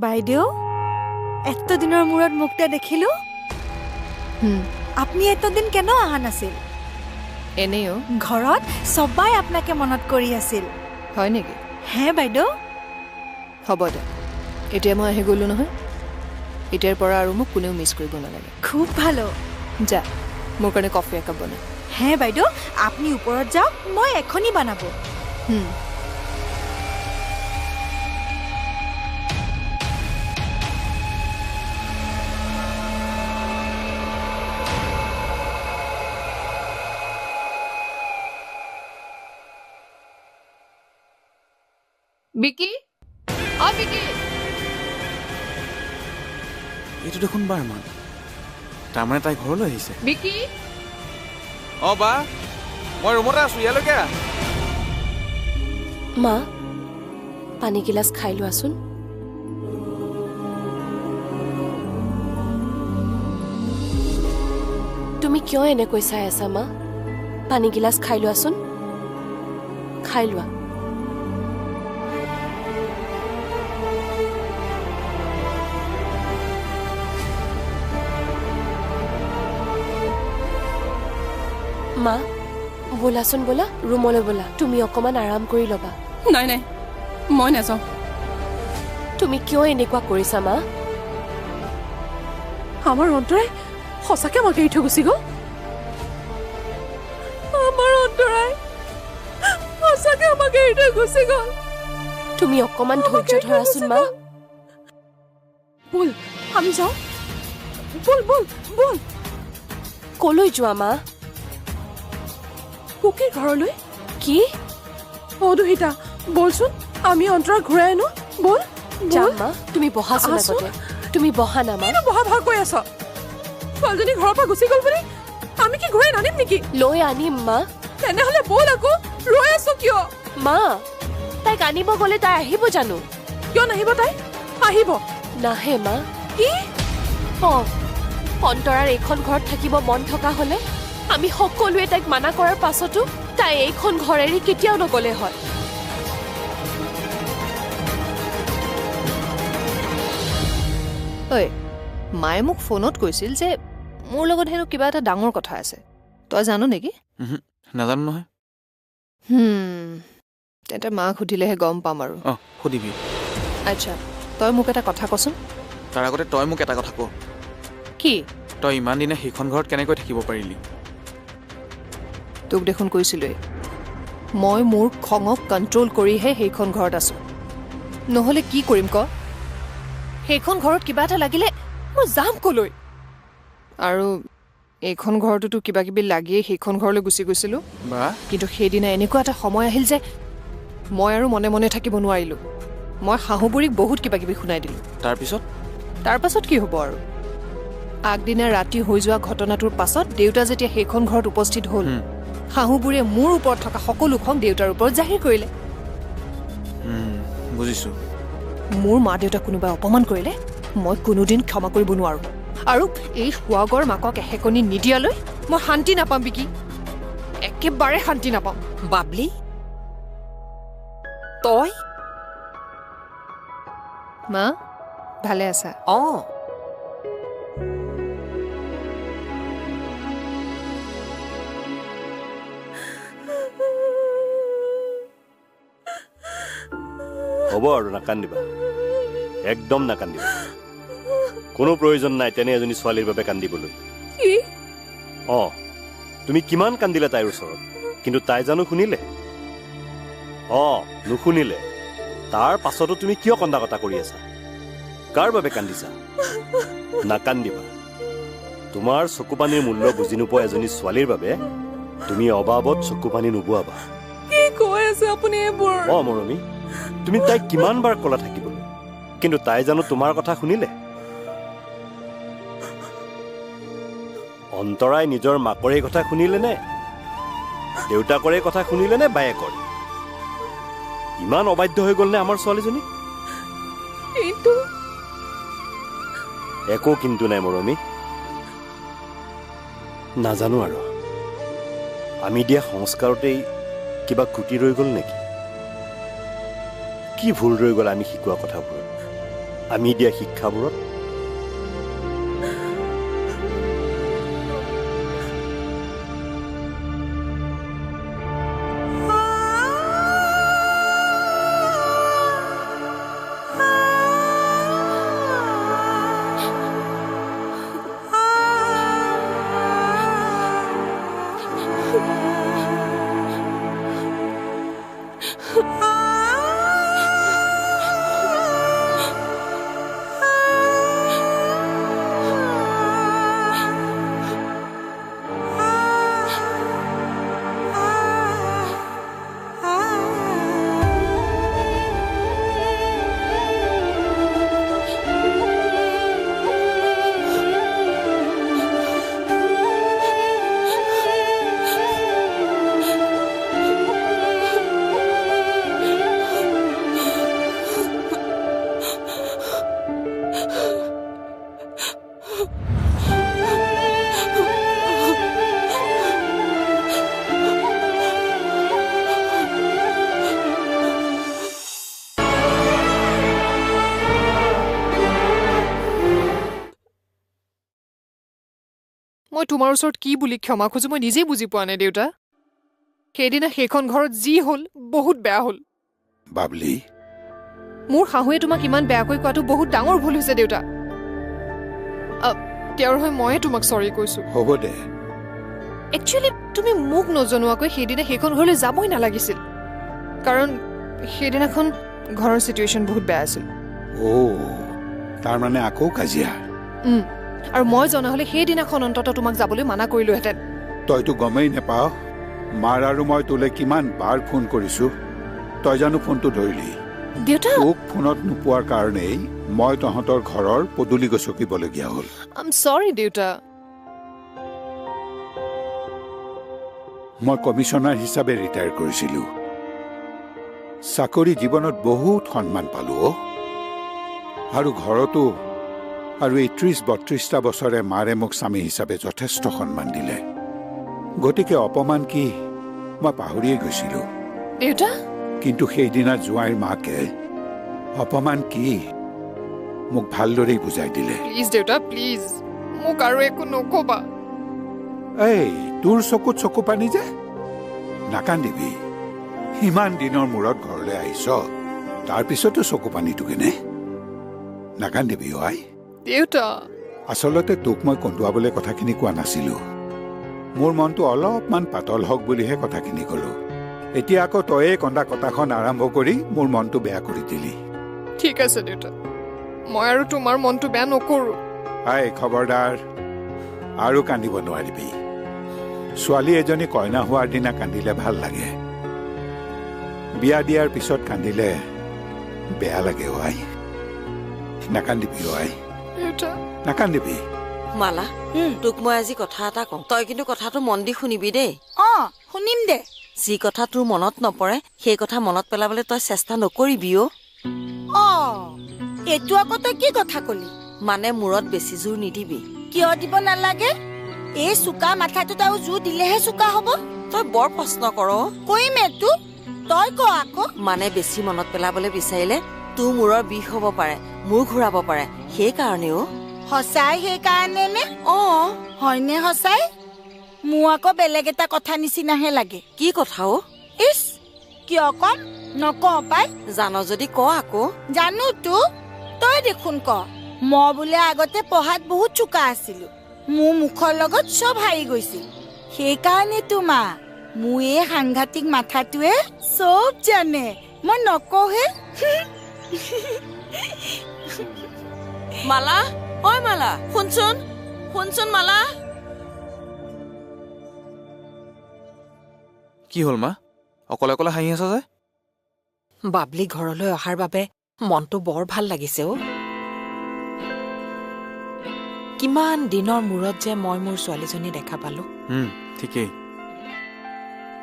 বাইদেউ এতদিনৰ মূৰত মুক্তা দেখিলো আপুনি এতদিন কেন অহা নাছিল এনেও ঘৰত সবাই আপোনাকে মনত কৰি আছিল হয় নেকি হে বাইদেউ হ'ব দে এতিয়া মই আহি গ'লো নহয় এতিয়াৰ পৰা আৰু মোক কোনেও মিছ কৰিব নালাগে খুব ভালো যা মোৰ কাৰণে কফি একাপ বনা হে বাইদেউ আপুনি ওপৰত যাওক মই এখনি বনাব বিকি বিকি এইটো দেখোন বাৰমান তাৰমানে তাই ঘৰলৈ আহিছে বিকি বা মই ৰুমতে আছো ইয়ালৈকে আহ মা পানী গিলাচ খাই লোৱাচোন তুমি কিয় এনেকৈ চাই আছা মা পানী গিলাচ খাই লোৱাচোন খাই লোৱা মা বোলাচোন বোলা ৰুমলৈ বোলা তুমি অকমান আৰাম কৰি ল'বা নাই নাই মই নাযাওঁ তুমি কিয় এনেকুৱা কৰিছা মা আমাৰ অন্তৰাই সঁচাকে আমাক এৰি থৈ গুচি গ'ল আমাৰ অন্তৰাই সঁচাকে আমাক এৰি থৈ গুচি গ'ল তুমি অকমান ধৈৰ্য ধৰাচোন মা ব'ল আমি যাওঁ ব'ল ব'ল ব'ল কলৈ যোৱা মা কুকিৰ ঘৰলৈ কি দুহিতা বলচোন আমি অন্তৰা ঘূৰাই আনো ব'ল যাম মা তুমি বহাচোন আহাচোন। আগতে তুমি বহা না মা কিনো বহা ভাগ কৈ আছ ছোৱালীজনী ঘৰৰ পৰা গুচি গ'ল বুলি আমি কি ঘূৰাই নানিম নেকি লৈ আনিম মা তেনেহ'লে ব'ল আকৌ ৰৈ আছো কিয় মা তাইক আনিব গ'লে তাই আহিব জানো কিয় নাহিব তাই আহিব নাহে মা কি অন্তৰাৰ এইখন ঘৰত থাকিব মন থকা হলে আমি সকলোৱে তাইক মানা কৰাৰ পাছতো তাই এইখন ঘৰ এৰি কেতিয়াও নগলে হয় ঐ মায়ে মোক ফোনত কৈছিল যে মোৰ লগত হেনো কিবা এটা ডাঙৰ কথা আছে তই জানো নেকি নাজানো নহয় তেন্তে মাক সুধিলেহে গম পাম আৰু সুধিবি আচ্ছা তই মোক এটা কথা কচোন তাৰ আগতে তই মোক এটা কথা ক কি তই ইমান দিনে সেইখন ঘৰত কেনেকৈ থাকিব পাৰিলি তোক দেখোন কৈছিলোৱেই মই মোৰ খঙক কণ্ট্ৰল কৰিহে সেইখন ঘৰত আছো নহ'লে কি কৰিম ক সেইখন ঘৰত কিবা এটা লাগিলে মই যাম কলৈ আৰু এইখন ঘৰটোতো কিবা কিবি লাগিয়ে সেইখন ঘৰলৈ গুচি গৈছিলোঁ বা কিন্তু সেইদিনা এনেকুৱা এটা সময় আহিল যে মই আৰু মনে মনে থাকিব নোৱাৰিলোঁ মই শাহুবুঢ়ীক বহুত কিবা কিবি শুনাই দিলোঁ তাৰপাছত কি হ'ব আৰু আগদিনা ৰাতি হৈ যোৱা ঘটনাটোৰ পাছত দেউতা যেতিয়া সেইখন ঘৰত উপস্থিত হ'ল শাহুবুঢ়ীয়ে মোৰ ওপৰত থকা সকলো খং দেউতাৰ ওপৰত জাহিৰ কৰিলে বুজিছো মোৰ মা দেউতাক কোনোবাই অপমান কৰিলে মই কোনোদিন ক্ষমা কৰিব নোৱাৰো আৰু এই সুৱাগৰ মাকক এহেকনি নিদিয়ালৈ মই শান্তি নাপাম বিকি একেবাৰে শান্তি নাপাম বাবলি তই মা ভালে আছা হ'ব আৰু নাকান্দিবা একদম নাকান্দিবা কোনো প্ৰয়োজন নাই তেনে এজনী ছোৱালীৰ বাবে কান্দিবলৈ তুমি কিমান কান্দিলা তাইৰ ওচৰত কিন্তু তাই জানো শুনিলে নুশুনিলে তাৰ পাছতো তুমি কিয় কন্দা কটা কৰি আছা কাৰ বাবে কান্দিছা নাকান্দিবা তোমাৰ চকুপানীৰ মূল্য বুজি নোপোৱা এজনী ছোৱালীৰ বাবে তুমি অবাবত চকুপানী নুবুৱাবা কি কৈ আছে আপুনি এইবোৰ মৰমী তুমি তাইক কিমান বাৰ কলা থাকিবলৈ কিন্তু তাই জানো তোমাৰ কথা শুনিলে অন্তৰাই নিজৰ মাকৰে কথা শুনিলে নে দেউতাকৰে কথা শুনিলে নে বায়েকৰ ইমান অবাধ্য হৈ গ'ল নে আমাৰ ছোৱালীজনী একো কিন্তু নাই মৰমী নাজানো আৰু আমি দিয়া সংস্কাৰতেই কিবা ক্ৰুটি ৰৈ গ'ল নেকি কি ভুল ৰৈ গ'ল আমি শিকোৱা কথাবোৰ আমি দিয়া শিক্ষাবোৰত মই তোমাৰ ওচৰত কি বুলি ক্ষমা খোজো মই নিজেই বুজি পোৱা নাই দেউতা সেইদিনা সেইখন ঘৰত যি হ'ল বহুত বেয়া হ'ল বাবলি মোৰ শাহুৱে তোমাক ইমান বেয়াকৈ কোৱাটো বহুত ডাঙৰ ভুল হৈছে দেউতা তেওঁৰ হৈ ময়ে তোমাক চৰি কৈছো হ'ব দে একচুৱেলি তুমি মোক নজনোৱাকৈ সেইদিনা সেইখন ঘৰলৈ যাবই নালাগিছিল কাৰণ সেইদিনাখন ঘৰৰ চিটুৱেশ্যন বহুত বেয়া আছিল তাৰমানে আকৌ কাজিয়া আৰু মই জনা হলে সেইদিনাখন অন্তত তোমাক যাবলৈ মানা কৰিলোহেঁতেন তইতো গমেই নেপাৱ মাৰ আৰু মই তোলে কিমান বাৰ ফোন কৰিছো তই জানো ফোনটো ধৰিলি দেউতা তোক ফোনত নোপোৱাৰ কাৰণেই মই তহঁতৰ ঘৰৰ পদূলি গছকিবলগীয়া হ'ল আই এম সৰি দেউতা মই কমিশ্যনাৰ হিচাপে ৰিটায়াৰ কৰিছিলো চাকৰি জীৱনত বহুত সন্মান পালো আৰু ঘৰতো আৰু এই ৩০-৩২টা বছৰে মাৰে মোক স্বামী হিচাপে যথেষ্ট সন্মান দিলে গতিকে অপমান কি মই পাহৰিয়ে গৈছিলো দেউতা কিন্তু সেইদিনা জোঁৱাইৰ মাকে অপমান কি মোক ভালদৰেই বুজাই দিলে প্লিজ দেউতা প্লিজ মোক আৰু একো নকবা এই তোৰ চকুত চকু পানী যে নাকান্দিবি ইমান দিনৰ মূৰত ঘৰলৈ আহিছ তাৰপিছতো চকু পানীটো কেনে নাকান্দিবি আই দেউতা আচলতে তোক মই কন্দুৱাবলৈ কথাখিনি কোৱা নাছিলো মোৰ মনটো অলপমান পাতল হওক বুলিহে কথাখিনি কলো এতিয়া আকৌ তয়ে কন্দা কথাখন আৰম্ভ কৰি মোৰ মনটো বেয়া কৰি দিলি ঠিক আছে দেউতা মই আৰু তোমাৰ মনটো বেয়া নকৰো আই খবৰদাৰ আৰু কান্দিব নোৱাৰিবি ছোৱালী এজনী কইনা হোৱাৰ দিনা কান্দিলে ভাল লাগে বিয়া দিয়াৰ পিছত কান্দিলে বেয়া লাগে আই নাকান্দিবি আই দেউতা নাকান্দিবি মালা তোক মই আজি কথা এটা কওঁ তই কিন্তু কথাটো মন দি শুনিবি দেই শুনিম দে যি কথা তোৰ মনত নপৰে সেই কথা মনত পেলাবলৈ তই চেষ্টা নকৰিবি এইটো আকৌ তই কি কথা কলি মানে মূৰত বেছি জোৰ নিদিবি কিয় দিব নালাগে এই চোকা মাথাটোত আৰু জোৰ দিলেহে চোকা হ'ব তই বৰ প্ৰশ্ন কৰ কৰিম এইটো তই ক আকৌ মানে বেছি মনত পেলাবলৈ বিচাৰিলে তোৰ মূৰৰ বিষ হ'ব পাৰে মূৰ ঘূৰাব পাৰে সেইকাৰণেও সঁচাই সেইকাৰণে নে হয়নে সঁচাই মোৰ আকৌ বেলেগ এটা কথা নিচিনাহে লাগে কি কথা ইচ কিয় কম নকওঁ পাই জান যদি ক আকৌ জানো তো তই দেখোন ক মই বোলে আগতে পঢ়াত বহুত চোকা আছিলো মোৰ মুখৰ লগত চব হাৰি গৈছিল সেইকাৰণে মা মোৰ এই সাংঘাতিক মাথাটোৱে চব জানে মই নকওঁহে মালা ঐ মালা শুনচোন শুনচোন মালা কি হ'ল মা অকলে অকলে হাঁহি আছা যে বাবলি ঘৰলৈ অহাৰ বাবে মনটো বৰ ভাল লাগিছে কিমান দিনৰ মূৰত যে মই মোৰ ছোৱালীজনী দেখা পালো ঠিকেই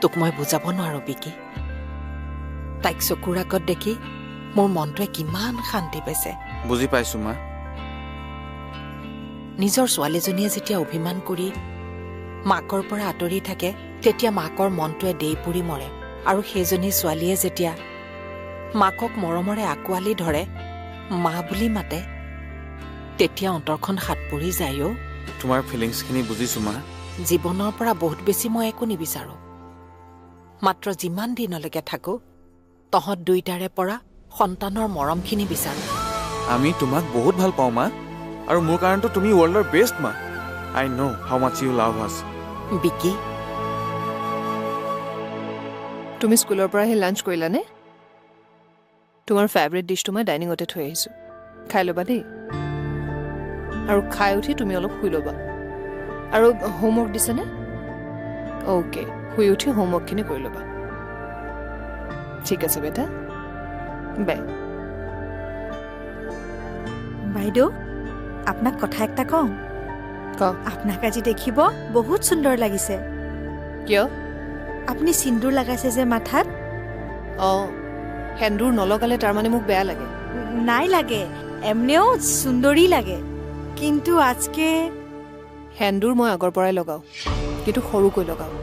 তোক মই বুজাব নোৱাৰো বিকি তাইক চকুৰ আগত দেখি মোৰ মনটোৱে কিমান শান্তি পাইছে বুজি পাইছো মা নিজৰ ছোৱালীজনীয়ে যেতিয়া অভিমান কৰি মাকৰ পৰা আঁতৰি থাকে তেতিয়া মাকৰ মনটোৱে দেই পুৰি মৰে আৰু সেইজনী ছোৱালীয়ে যেতিয়া মাকক মৰমৰে আঁকোৱালি ধৰে মা বুলি মাতে তেতিয়া অন্তৰখন হাত পৰি যায় অ'। তোমাৰ ফিলিংছখিনি বুজিছো মা। জীৱনৰ পৰা বহুত বেছি মই একো নিবিচাৰো। মাত্ৰ যিমান দিনলৈকে থাকো তহঁত দুইটাৰে পৰা সন্তানৰ মৰমখিনি বিচাৰো। আমি তোমাক বহুত ভাল পাওঁ মা, আৰু মোৰ কাৰণেতো তুমি ৱৰ্ল্ডৰ বেষ্ট মা। আই ন' হাউ মাছ ইউ লাভ আছ। বিকি, তুমি স্কুলৰ পৰা আহি লাঞ্চ কৰিলানে? তোমাৰ ফেভৰেট ডিছটো মই ডাইনিঙতে থৈ আহিছোঁ, খাই ল'বা দেই। আৰু খাই উঠি তুমি অলপ শুই ল'বা। আৰু হোমৱৰ্ক দিছেনে? অ'কে, শুই উঠি হোমৱৰ্কখিনি কৰি ল'বা। ঠিক আছে বেটা, বাই। বাইদেউ, আপোনাক কথা একটা কওঁ। আপোনাক আজি দেখিব বহুত সুন্দৰ লাগিছে। কিয়? আপুনি সিন্দুৰ লগাইছে যে মাথাত। অঁ, সেন্দুৰ নলগালে তাৰমানে মোক বেয়া লাগে? নাই লাগে, এমনেও সুন্দৰী লাগে, কিন্তু আজকে সেন্দুৰ মই আগৰ পৰাই লগাওঁ, কিন্তু সৰুকৈ লগাওঁ।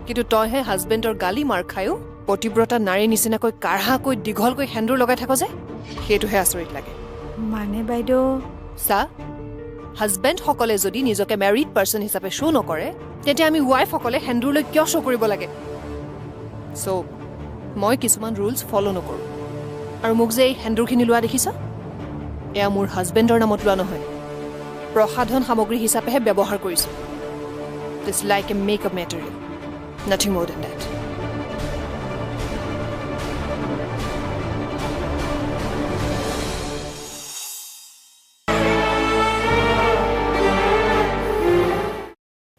কিন্তু তইহে হাজবেণ্ডৰ গালি মাৰ খায়ো পতিব্ৰতা নাৰীৰ নিচিনাকৈ কাঢ়াকৈ দীঘলকৈ সেন্দুৰ লগাই থাক যে, সেইটোহে আচৰিত লাগে। মানে বাইদেউ, চা, হাজবেণ্ডসকলে যদি নিজকে মেৰিড পাৰ্চন হিচাপে শ্ব' নকৰে, তেতিয়া আমি ৱাইফসকলে সেন্দুৰলৈ কিয় শ্ব' কৰিব লাগে? চ' মই কিছুমান ৰুলছ ফ'ল' নকৰোঁ। আৰু মোক যে এই সেন্দুৰখিনি লোৱা দেখিছ, এয়া মোৰ হাজবেণ্ডৰ নামত লোৱা নহয়, প্ৰসাধন সামগ্ৰী হিচাপেহে ব্যৱহাৰ কৰিছোঁ। It's like a makeup material, nothing more than that.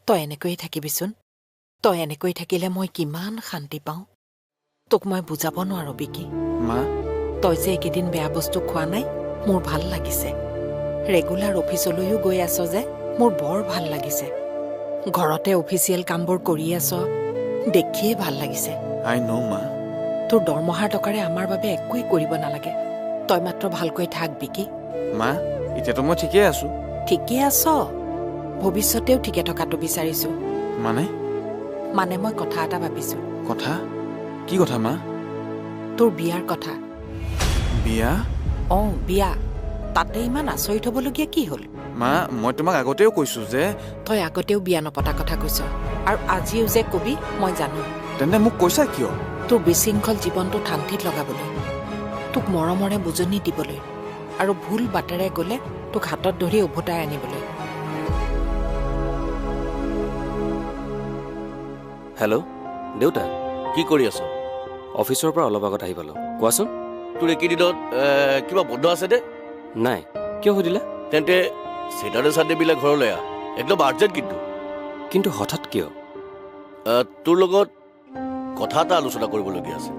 তই এনেকৈয়ে থাকিবিচোন। তই এনেকৈ থাকিলে মই কিমান শান্তি পাওঁ তোক মই বুজাব নোৱাৰো বিকি। মা, তই যে এইকেইদিন বেয়া বস্তু খোৱা নাই, মোৰ ভাল লাগিছে। ৰেগুলাৰ অফিচলৈও গৈ আছ যে মোৰ বৰ ভাল লাগিছে। ঘৰতে অফিচিয়েল কামবোৰ কৰি আছ, দেখিয়ে ভাল লাগিছে। আই ন' মা। তোৰ দৰমহাৰ টকাৰে আমাৰ বাবে একোৱেই কৰিব নালাগে। তই মাত্ৰ ভালকৈ থাক বিকি। মা, এতিয়াতো মই ঠিকেই আছো। ঠিকে আছ, ভৱিষ্যতেও ঠিকে থকাটো বিচাৰিছো। মানে মই কথা এটা ভাবিছো। কথা? কি কথা মা? তোৰ বিয়াৰ কথা। বিয়া? অঁ, বিয়া। তাতে ইমান আচৰিত হ'বলগীয়া কি হ'ল? মা, মই তোমাক আগতেও কৈছো যে তই আগতেও বিয়া নপতা কথা কৈছ, আৰু আজিও যে কবি মই জানো। তেন্তে মোক কৈছা কিয়? তোৰ বিশৃংখল জীৱনটো শান্তিত লগাবলৈ, তোক মৰমৰে বুজনি দিবলৈ, আৰু ভুল বাটেৰে গ'লে তোক হাতত ধৰি উভতাই আনিবলৈ। হেল্ল', দেউতা, কি কৰি আছ? অফিচৰ পৰা অলপ আগত আহি পালোঁ। কোৱাচোন। তোৰ এইকেইদিনত কিবা বন্ধ আছে দে? নাই, কিয় সুধিলা? তেন্তে ছেটাৰডে চানডে বিলাক ঘৰলৈ আহ, একদম আৰ্জেণ্ট। কিন্তু হঠাৎ কিয়? তোৰ লগত কথা এটা আলোচনা কৰিবলগীয়া আছে।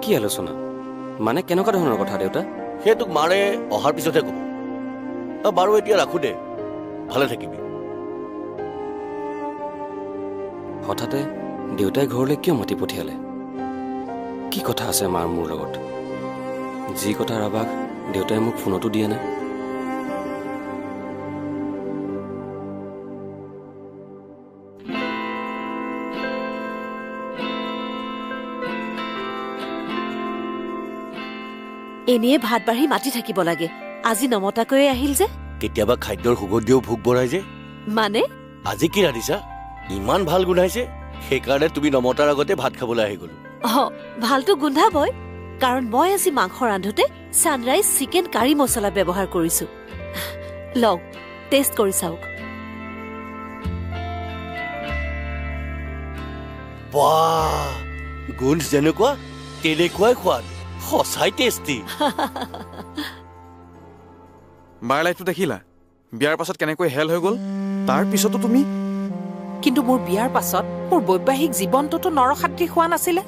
কি আলোচনা? মানে কেনেকুৱা ধৰণৰ কথা দেউতা? সেই তোক মাৰে অহাৰ পিছতহে ক'ব। বাৰু এতিয়া ৰাখো দে, ভালে থাকিবি। হঠাতে দেউতাই ঘৰলৈ কিয় মাতি পঠিয়ালে? কি কথা আছে মাৰ মোৰ লগত? যি কথাৰ আভাস দেউতাই মোক ফোনতো দিয়া নাই। এনেয়ে ভাত বাঢ়ি মাতি থাকিব লাগে, আজি নমতাকৈয়ে আহিল যে। কেতিয়াবা খাদ্যৰ সুগন্ধিও ভোক বঢ়াই যে। মানে আজি কি ৰান্ধিছা? ইমান ভাল গোন্ধাইছে, সেইকাৰণে তুমি নমতাৰ আগতে ভাত খাবলৈ আহি গলো। ভালটো গোন্ধাবই, কাৰণ মই আজি মাংস ৰান্ধোতে ছানৰাইজ চিকেন কাৰী মছলা ব্যৱহাৰ কৰিছো। লওক, টেষ্ট কৰি চাওক। বাহ, গোন্ধ যেনেকুৱা তেনেকুৱাই সোৱাদ, সঁচাই টেষ্টি। বাৰ লাইফটো দেখিলা? বিয়াৰ পাছত কেনেকৈ হেল হৈ গ'ল। তাৰ পিছতো তুমি। কিন্তু মোৰ বিয়াৰ পাছত মোৰ বৈবাহিক জীৱনটোতো নৰসাত্ৰী হোৱা নাছিলে।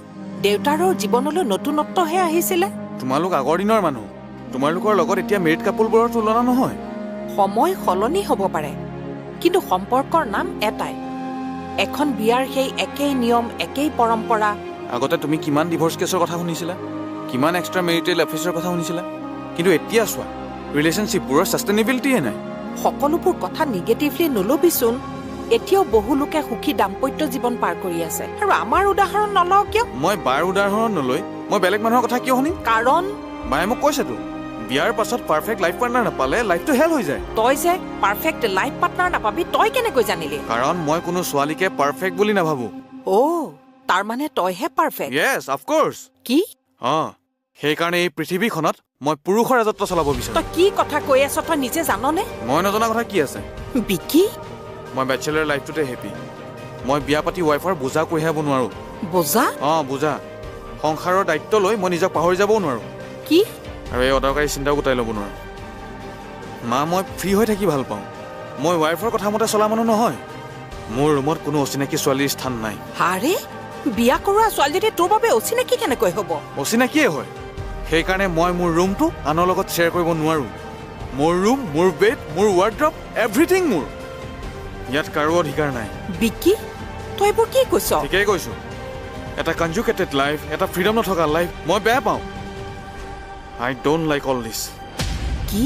দেউতাৰৰ জীৱনলৈ নতুনত্বহে আহিছিলে। তোমালোক আগৰ দিনৰ মানুহ, তোমালোকৰ লগত এতিয়া মেৰিড কাপোলবোৰৰ তুলনা নহয়। সময় সলনি হ'ব পাৰে, কিন্তু সম্পৰ্কৰ নাম এটাই। এখন বিয়াৰ সেই একেই নিয়ম, একেই পৰম্পৰা। আগতে তুমি কিমান ডিভৰ্চ কেছৰ কথা শুনিছিলা, কিমান এক্সট্ৰা মেৰিটেল এফেয়াৰ্ছৰ কথা শুনিছিলা, কিন্তু এতিয়া চোৱা, ৰিলেশ্যনশ্বিপবোৰৰ ছাষ্টেইনেবিলিটিয়ে নাই। সকলোবোৰ কথা নিগেটিভলি নলবিচোন। এতিয়াও বহু লোকে সুখী দাম্পত্য জীৱন পাৰ কৰি আছে, আৰু আমাৰ উদাহৰণ নলওঁ কিয়? মই বাৰ উদাহৰণ নলৈ মই বেলেগ মানুহৰ কথা কিয় শুনিম? কাৰণ বায়ে মোক কৈছেতো, বিয়াৰ পাছত পাৰফেক্ট লাইফ পাৰ্টনাৰ নাপালে লাইফটো হেল হৈ যায়। তই যে পাৰফেক্ট লাইফ পাৰ্টনাৰ নাপাবি তই কেনেকৈ জানিলি? কাৰণ মই কোনো ছোৱালীকে পাৰফেক্ট বুলি নাভাবো। অ' তাৰ মানে তইহে পাৰফেক্ট? য়েছ অফক'ৰ্ছ। কি? সেইকাৰণে এই পৃথিৱীখনত মই পুৰুষৰ ৰাজত্ব চলাব বিচাৰোঁ। তই কি কথা কৈ আছ তই নিজে জাননে? মই নজনা কথা কি আছে? বিকি, মই বেচেলাৰ লাইফটোতে হেপী। মই বিয়া পাতি ৱাইফৰ বোজা কঢ়িয়াব নোৱাৰো। বোজা? বোজা। সংসাৰৰ দায়িত্ব লৈ মই নিজক পাহৰি যাবও নোৱাৰো। কি? আৰু এই অদৰকাৰী চিন্তাও গোটাই ল'ব নোৱাৰো। মা, মই ফ্ৰী হৈ থাকি ভাল পাওঁ। মই ৱাইফৰ কথা মতে চলা মানুহ নহয়। মোৰ ৰুমত কোনো অচিনাকি ছোৱালীৰ স্থান নাই। আৰে বিয়া কৰোৱা ছোৱালীজনী তোৰ বাবে অচিনাকি কেনেকৈ হ'ব? অচিনাকিয়ে হয়। সেইকাৰণে মই মোৰ ৰুমটো আনৰ লগত শ্বেয়াৰ কৰিব নোৱাৰো। মোৰ ৰুম, মোৰ বেড, মোৰ ৱাৰ্ড্ৰব, এভৰিথিং মোৰ। ইয়াত কাৰো অধিকাৰ নাই। বিকি, তই এইবোৰ কি কৈছ? ঠিকেই কৈছো। এটা কনজুকেটেড লাইফ, এটা ফ্ৰীডম নথকা লাইফ মই বেয়া পাওঁ। আই ডোন্ট লাইক অল দিছ। কি?